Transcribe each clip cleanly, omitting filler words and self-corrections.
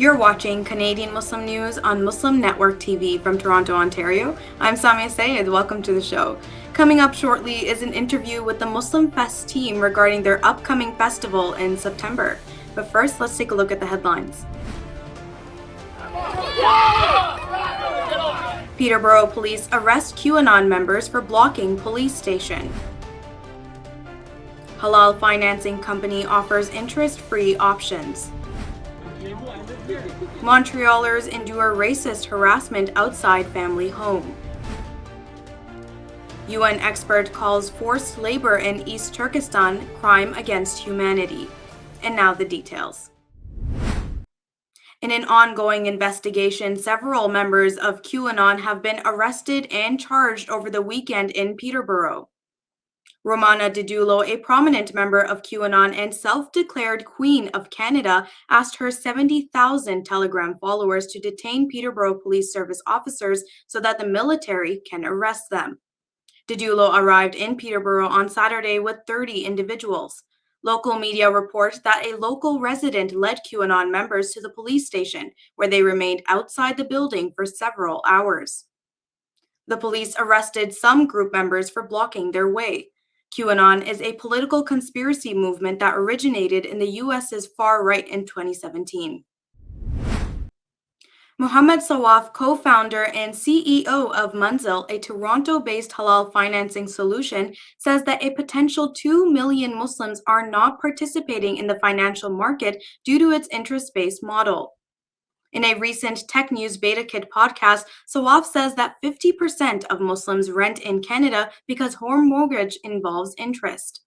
You're watching Canadian Muslim News on Muslim Network TV from Toronto, Ontario. I'm Samia Sayed. Welcome to the show. Coming up shortly is an interview with the MUSLIMFEST team regarding their upcoming festival in September. But first, let's take a look at the headlines. Peterborough police arrest QAnon members for blocking police station. Halal financing company offers interest-free options. Montrealers endure racist harassment outside family home. UN expert calls forced labor in East Turkestan crime against humanity. And now the details. In an ongoing investigation, several members of QAnon have been arrested and charged over the weekend in Peterborough. Romana Didulo, a prominent member of QAnon and self-declared Queen of Canada, asked her 70,000 Telegram followers to detain Peterborough Police Service officers so that the military can arrest them. Didulo arrived in Peterborough on Saturday with 30 individuals. Local media report that a local resident led QAnon members to the police station, where they remained outside the building for several hours. The police arrested some group members for blocking their way. QAnon is a political conspiracy movement that originated in the US's far right in 2017. Mohammed Sawaf, co-founder and CEO of Munzil, a Toronto-based halal financing solution, says that a potential 2 million Muslims are not participating in the financial market due to its interest-based model. In a recent Tech News Beta Kit podcast, Sawaf says that 50% of Muslims rent in Canada because home mortgage involves interest.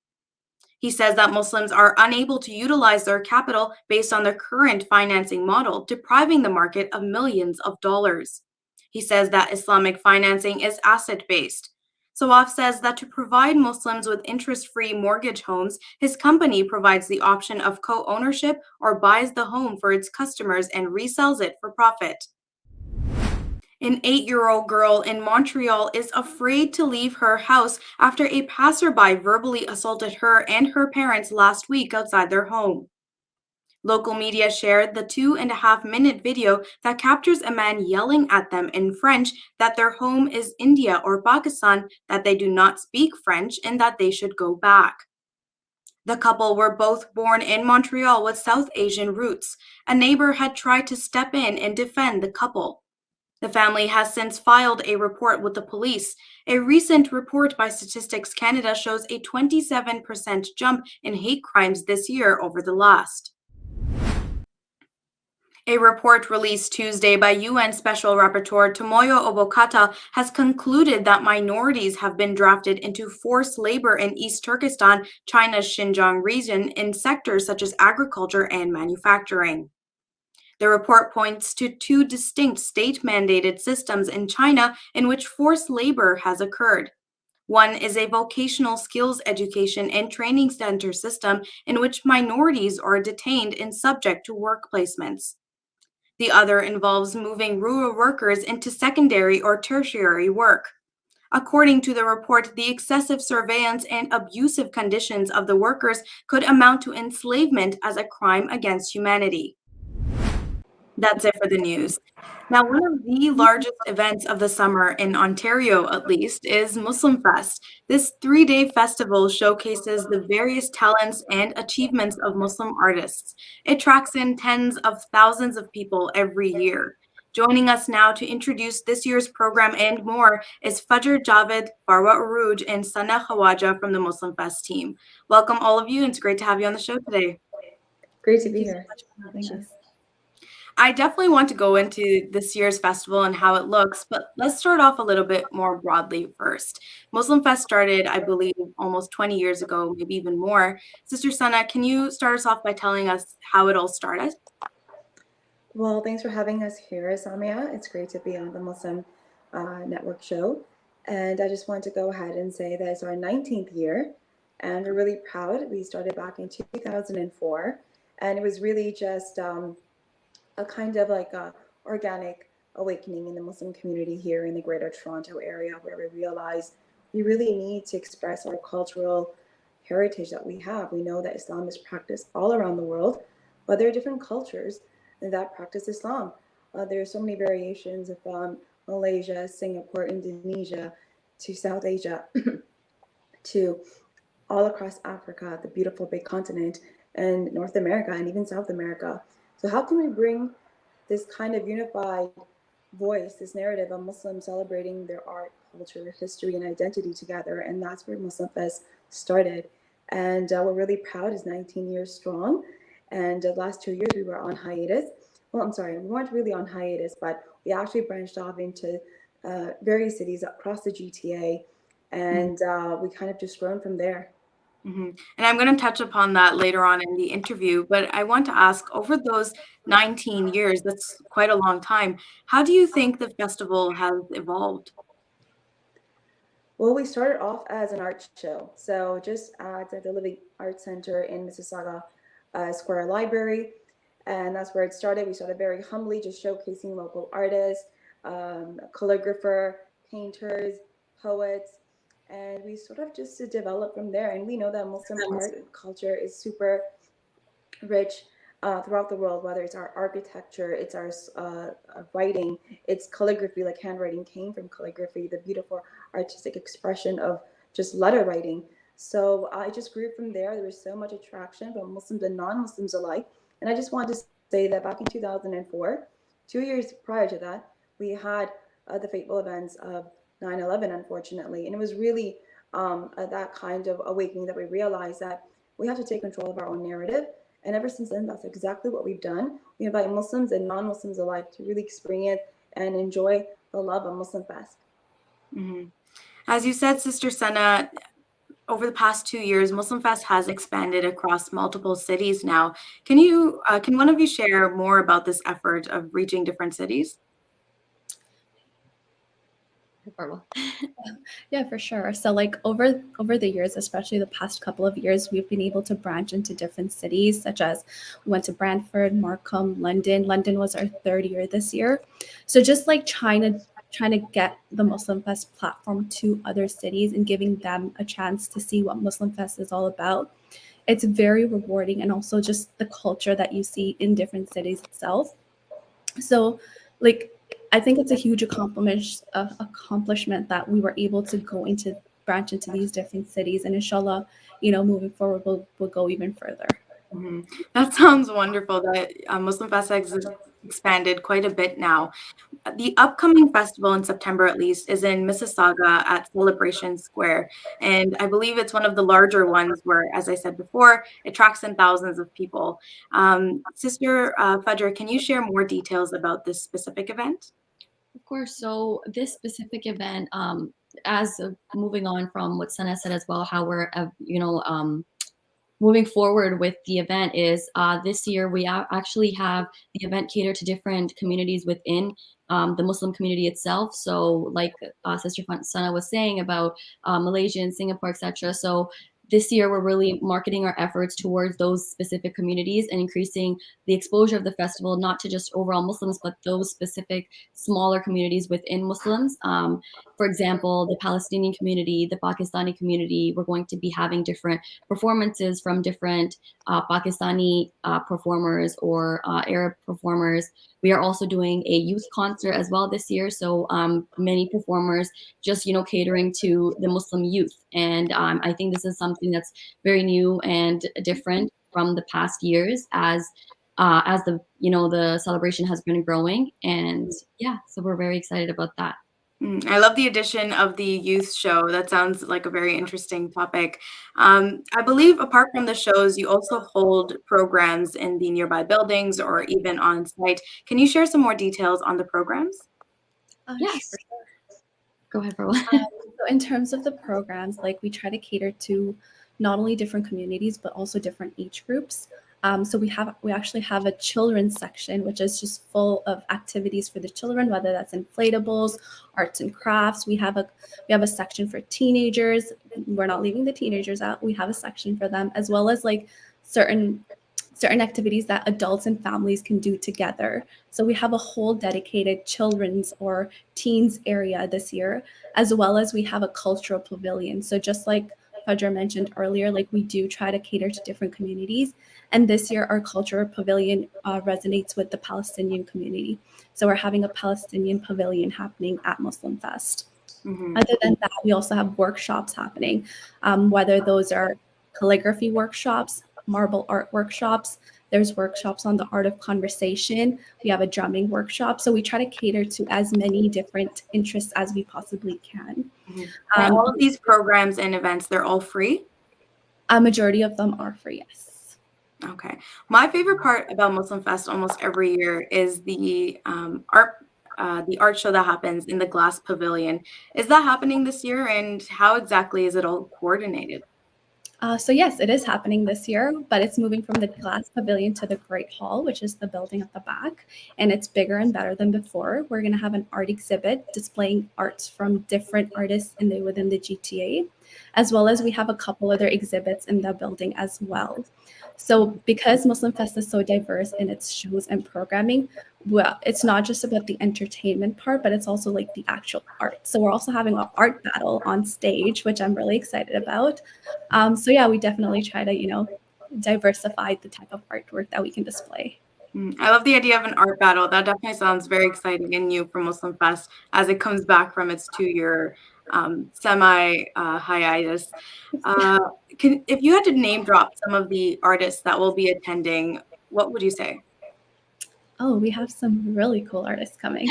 He says that Muslims are unable to utilize their capital based on their current financing model, depriving the market of millions of dollars. He says that Islamic financing is asset-based. Sawaf says that to provide Muslims with interest-free mortgage homes, his company provides the option of co-ownership or buys the home for its customers and resells it for profit. An 8-year-old girl in Montreal is afraid to leave her house after a passerby verbally assaulted her and her parents last week outside their home. Local media shared the 2.5-minute video that captures a man yelling at them in French that their home is India or Pakistan, that they do not speak French, and that they should go back. The couple were both born in Montreal with South Asian roots. A neighbor had tried to step in and defend the couple. The family has since filed a report with the police. A recent report by Statistics Canada shows a 27% jump in hate crimes this year over the last. A report released Tuesday by UN Special Rapporteur Tomoyo Obokata has concluded that minorities have been drafted into forced labor in East Turkestan, China's Xinjiang region, in sectors such as agriculture and manufacturing. The report points to two distinct state-mandated systems in China in which forced labor has occurred. One is a vocational skills education and training center system in which minorities are detained and subject to work placements. The other involves moving rural workers into secondary or tertiary work. According to the report, the excessive surveillance and abusive conditions of the workers could amount to enslavement as a crime against humanity. That's it for the news. Now, one of the largest events of the summer in Ontario, at least, is MUSLIMFEST. This 3-day festival showcases the various talents and achievements of Muslim artists. It tracks in tens of thousands of people every year. Joining us now to introduce this year's program and more is FAJER, JAVED, FARRWA, UROOJ, and Sana KHAWAJA from the MUSLIMFEST team. Welcome, all of you, and it's great to have you on the show today. Great to be here. Thank you. I definitely want to go into this year's festival and how it looks, but let's start off a little bit more broadly first. MUSLIMFEST started, I believe, almost 20 years ago, maybe even more. Sister Sana, can you start us off by telling us how it all started? Well, thanks for having us here, Samia. It's great to be on the Muslim Network show. And I just want to go ahead and say that it's our 19th year, and we're really proud. We started back in 2004, and it was really just a kind of like a organic awakening in the Muslim community here in the Greater Toronto area, where we realized we really need to express our cultural heritage that we have. We know that Islam is practiced all around the world, but there are different cultures that practice Islam. There are so many variations from Malaysia, Singapore, Indonesia, to South Asia, to all across Africa, the beautiful big continent, and North America, and even South America. So how can we bring this kind of unified voice, this narrative of Muslims celebrating their art, culture, history, and identity together? And that's where MUSLIMFEST started. And we're really proud. It's 19 years strong. And the last 2 years we were on hiatus. Well, I'm sorry, we weren't really on hiatus, but we actually branched off into various cities across the GTA, and we kind of just grown from there. And I'm going to touch upon that later on in the interview, but I want to ask, over those 19 years, that's quite a long time, how do you think the festival has evolved? Well, we started off as an art show. So just at the Living Arts Center in Mississauga Square Library. And that's where it started. We started very humbly, just showcasing local artists, calligrapher, painters, poets, and we sort of just developed from there. And we know that Muslim art and culture is super rich throughout the world, whether it's our architecture, it's our writing, it's calligraphy, like handwriting came from calligraphy, the beautiful artistic expression of just letter writing. So I just grew from there. There was so much attraction from Muslims and non-Muslims alike. And I just wanted to say that back in 2004, 2 years prior to that, we had the fateful events of 9/11, unfortunately. And it was really that kind of awakening that we realized that we have to take control of our own narrative. And ever since then, that's exactly what we've done. We invite Muslims and non-Muslims alike to really experience and enjoy the love of MUSLIMFEST. As you said, Sister Sana, over the past 2 years, MUSLIMFEST has expanded across multiple cities now. Can one of you share more about this effort of reaching different cities? FARRWA. Yeah, for sure. So like over the years, especially the past couple of years, we've been able to branch into different cities, such as we went to Brantford, Markham, London. London was our third year this year. So just like trying to get the MUSLIMFEST platform to other cities and giving them a chance to see what MUSLIMFEST is all about. It's very rewarding, and also just the culture that you see in different cities itself. So like I think it's a huge accomplishment that we were able to branch into these different cities, and inshallah, moving forward, we'll go even further. That sounds wonderful. That MUSLIMFEST has expanded quite a bit now. The upcoming festival in September, at least, is in Mississauga at Celebration Square, and I believe it's one of the larger ones where, as I said before, it attracts in thousands of people. Sister FAJER, can you share more details about this specific event? Of course. So this specific event, as moving on from what Sana said as well, how we're, moving forward with the event is this year we actually have the event cater to different communities within the Muslim community itself. So like Sister Sana was saying about Malaysia and Singapore, etc. So this year we're really marketing our efforts towards those specific communities and increasing the exposure of the festival, not to just overall Muslims, but those specific smaller communities within Muslims. For example, the Palestinian community, the Pakistani community, we're going to be having different performances from different Pakistani performers or Arab performers. We are also doing a youth concert as well this year. So many performers just, catering to the Muslim youth. And I think this is something that's very new and different from the past years as the celebration has been growing. And yeah, so we're very excited about that. I love the addition of the youth show. That sounds like a very interesting topic. I believe apart from the shows, you also hold programs in the nearby buildings or even on site. Can you share some more details on the programs? Yes. Sure. Go ahead, FARRWA. So in terms of the programs, like we try to cater to not only different communities, but also different age groups. So we actually have a children's section, which is just full of activities for the children, whether that's inflatables, arts and crafts. We have a section for teenagers. We're not leaving the teenagers out. We have a section for them, as well as like certain activities that adults and families can do together. So we have a whole dedicated children's or teens area this year, as well as we have a cultural pavilion. So just like FAJER mentioned earlier, like we do try to cater to different communities. And this year, our culture pavilion resonates with the Palestinian community. So we're having a Palestinian pavilion happening at MUSLIMFEST. Other than that, we also have workshops happening, whether those are calligraphy workshops, marble art workshops. There's workshops on the art of conversation. We have a drumming workshop. So we try to cater to as many different interests as we possibly can. And all of these programs and events, they're all free? A majority of them are free, yes. Okay. My favorite part about MUSLIMFEST almost every year is the art show that happens in the glass pavilion. Is that happening this year, and how exactly is it all coordinated? So yes, it is happening this year, but it's moving from the glass pavilion to the Great Hall, which is the building at the back, and it's bigger and better than before. We're going to have an art exhibit displaying arts from different artists within the GTA, as well as we have a couple other exhibits in the building as well. So because MUSLIMFEST is so diverse in its shows and programming, well, it's not just about the entertainment part, but it's also like the actual art. So we're also having an art battle on stage, which I'm really excited about. So yeah, we definitely try to, diversify the type of artwork that we can display. I love the idea of an art battle. That definitely sounds very exciting and new for MUSLIMFEST as it comes back from its 2-year hiatus. If you had to name drop some of the artists that will be attending, what would you say? Oh, we have some really cool artists coming.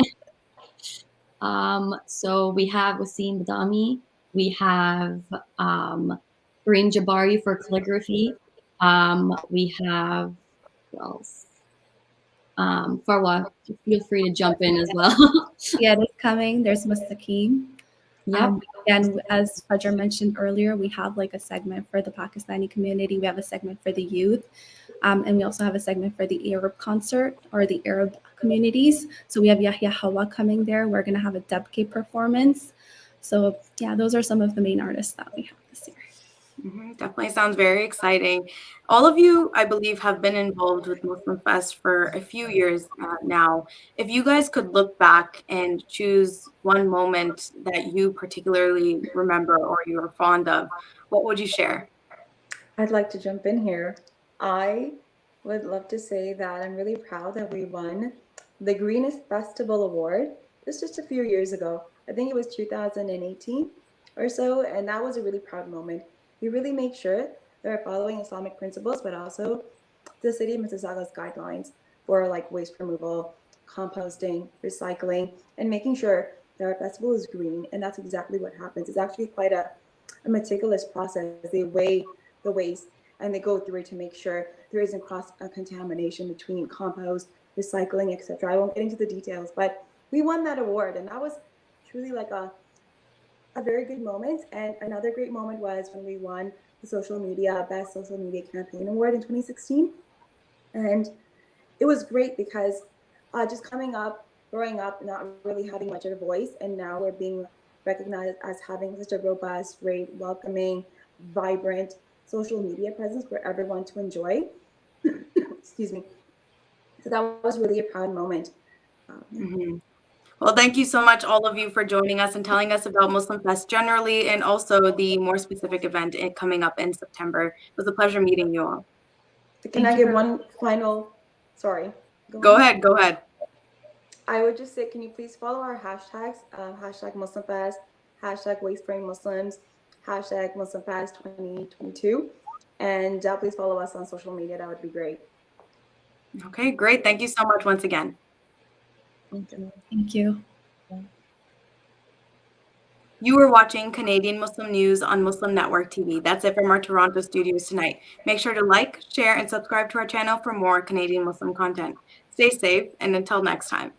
So we have Wasim Badami. We have Kareem Jabari for calligraphy. We have, who else? FARRWA, feel free to jump in as well. Yeah, it's coming. There's Mustaqim. Yep. And as FAJER mentioned earlier, we have like a segment for the Pakistani community. We have a segment for the youth. And we also have a segment for the Arab concert or the Arab communities. So we have Yahya Hawa coming there. We're going to have a Debke performance. So yeah, those are some of the main artists that we have this year. Definitely sounds very exciting. All of you, I believe, have been involved with MUSLIMFEST for a few years now. If you guys could look back and choose one moment that you particularly remember or you are fond of, what would you share? I'd like to jump in here. I would love to say that I'm really proud that we won the Greenest Festival Award. This just a few years ago. I think it was 2018 or so, and that was a really proud moment. We really make sure that we're following Islamic principles, but also the city of Mississauga's guidelines for like waste removal, composting, recycling, and making sure that our festival is green. And that's exactly what happens. It's actually quite a meticulous process. They weigh the waste and they go through it to make sure there isn't cross contamination between compost, recycling, etc. I won't get into the details, but we won that award, and that was truly like a very good moment. And another great moment was when we won the Best Social Media Campaign Award in 2016. And it was great because just growing up, not really having much of a voice, and now we're being recognized as having such a robust, great, welcoming, vibrant social media presence for everyone to enjoy. Excuse me. So that was really a proud moment. Well, thank you so much, all of you, for joining us and telling us about MUSLIMFEST generally and also the more specific event coming up in September. It was a pleasure meeting you all. Can I give one final, sorry. Go ahead. I would just say, can you please follow our hashtags, hashtag MUSLIMFEST, hashtag Waste-Free Muslims, hashtag MUSLIMFEST 2022, and please follow us on social media. That would be great. Okay, great. Thank you so much once again. Thank you. You are watching Canadian Muslim News on Muslim Network TV. That's it from our Toronto studios tonight. Make sure to like, share, and subscribe to our channel for more Canadian Muslim content. Stay safe, and until next time.